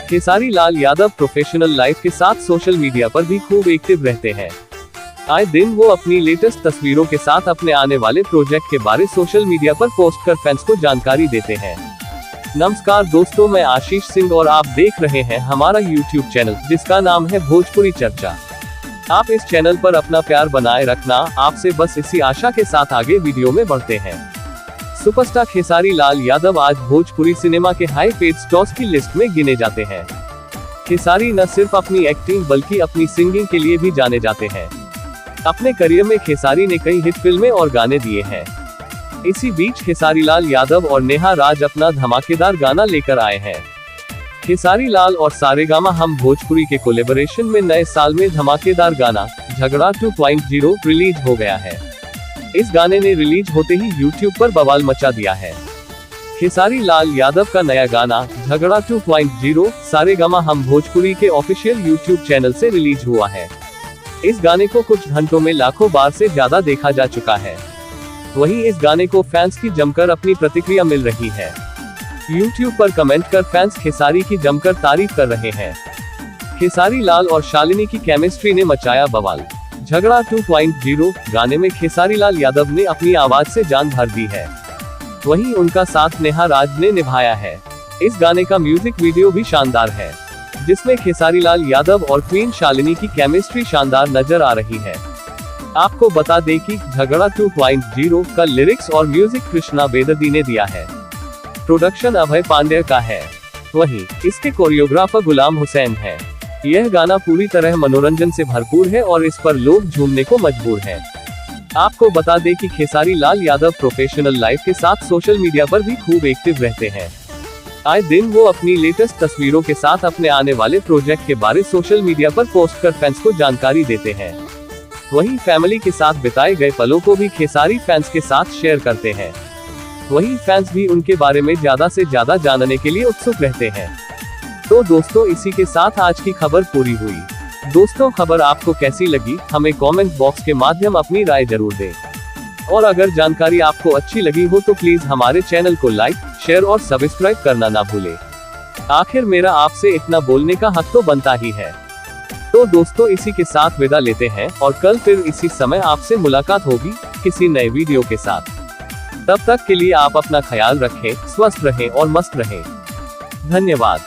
Khesari Lal Yadav professional life के साथ social media पर भी खूब एक्टिव रहते हैं। आए दिन वो अपनी लेटेस्ट तस्वीरों के साथ अपने आने वाले प्रोजेक्ट के बारे सोशल मीडिया पर पोस्ट कर फैंस को जानकारी देते हैं। नमस्कार दोस्तों, मैं आशीष सिंह और आप देख रहे हैं हमारा YouTube चैनल, जिसका नाम है भोजपुरी चर्चा। आप इस चैनल पर अपना प्यार बनाए रखना, आपसे बस इसी आशा के साथ आगे वीडियो में बढ़ते हैं। सुपरस्टार खेसारी लाल यादव आज भोजपुरी सिनेमा के हाई पेड स्टार्स की लिस्ट में गिने जाते हैं। खेसारी न सिर्फ अपनी एक्टिंग बल्कि अपनी सिंगिंग के लिए भी जाने जाते हैं। अपने करियर में खेसारी ने कई हिट फिल्में और गाने दिए हैं। इसी बीच खेसारी लाल यादव और नेहा राज अपना धमाकेदार गाना लेकर आए हैं। खेसारी लाल और सारेगामा हम भोजपुरी के कोलैबोरेशन में नए साल में धमाकेदार गाना झगड़ा 2.0 रिलीज हो गया है। इस गाने ने रिलीज होते ही YouTube पर बवाल मचा दिया है। खेसारी लाल यादव का नया गाना झगड़ा 2.0 सारेगामा हम भोजपुरी के ऑफिशियल YouTube चैनल से रिलीज हुआ है। इस गाने को कुछ घंटों में लाखों बार से ज्यादा देखा जा चुका है। वहीं इस गाने को फैंस की जमकर अपनी प्रतिक्रिया मिल रही है। YouTube पर कमेंट कर फैंस खेसारी की जमकर तारीफ कर रहे हैं। खेसारी लाल और शालिनी की केमिस्ट्री ने मचाया बवाल। झगड़ा 2.0 गाने में खेसारी लाल यादव ने अपनी आवाज से जान भर दी है। वहीं उनका साथ नेहा राज ने निभाया है। इस गाने का म्यूजिक वीडियो भी शानदार है, जिसमें खेसारी लाल यादव और क्वीन शालिनी की केमिस्ट्री शानदार नजर आ रही है। आपको बता दें कि झगड़ा 2.0 का लिरिक्स और म्यूजिक कृष्णा बेदर्दी ने दिया है। प्रोडक्शन अभय पांड्या का है। वहीं इसके कोरियोग्राफर गुलाम हुसैन है। यह गाना पूरी तरह मनोरंजन से भरपूर है और इस पर लोग झूमने को मजबूर हैं। आपको बता दें कि खेसारी लाल यादव प्रोफेशनल लाइफ के साथ सोशल मीडिया पर भी खूब एक्टिव रहते हैं। आए दिन वो अपनी लेटेस्ट तस्वीरों के साथ अपने आने वाले प्रोजेक्ट के बारे सोशल मीडिया पर पोस्ट कर फैंस को जानकारी देते हैं। वहीं फैमिली के साथ बिताए गए पलों को भी खेसारी फैंस के साथ शेयर करते हैं। वहीं फैंस भी उनके बारे में ज्यादा से ज्यादा जानने के लिए उत्सुक रहते हैं। तो दोस्तों, इसी के साथ आज की खबर पूरी हुई। दोस्तों, खबर आपको कैसी लगी हमें कमेंट बॉक्स के माध्यम अपनी राय जरूर दें। और अगर जानकारी आपको अच्छी लगी हो तो प्लीज हमारे चैनल को लाइक, शेयर और सब्सक्राइब करना ना भूलें। आखिर मेरा आपसे इतना बोलने का हक तो बनता ही है। तो दोस्तों, इसी के साथ विदा लेते हैं और कल फिर इसी समय आपसे मुलाकात होगी किसी नए वीडियो के साथ। तब तक के लिए आप अपना ख्याल रखें, स्वस्थ रहें और मस्त रहें। धन्यवाद।